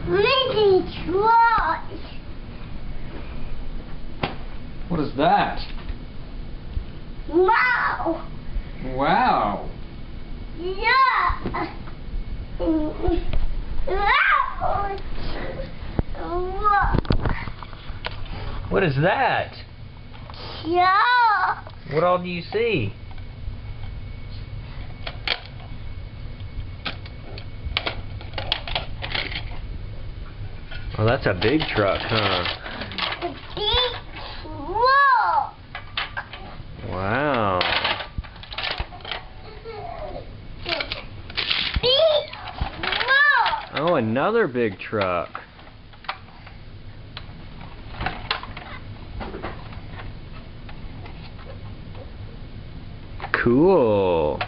Mini truck. What is that? Wow. Wow. Yeah. Wow. What is that? Yeah. What all do you see? Oh, that's a big truck, huh? The big truck. Wow. Big truck. Oh, another big truck. Cool.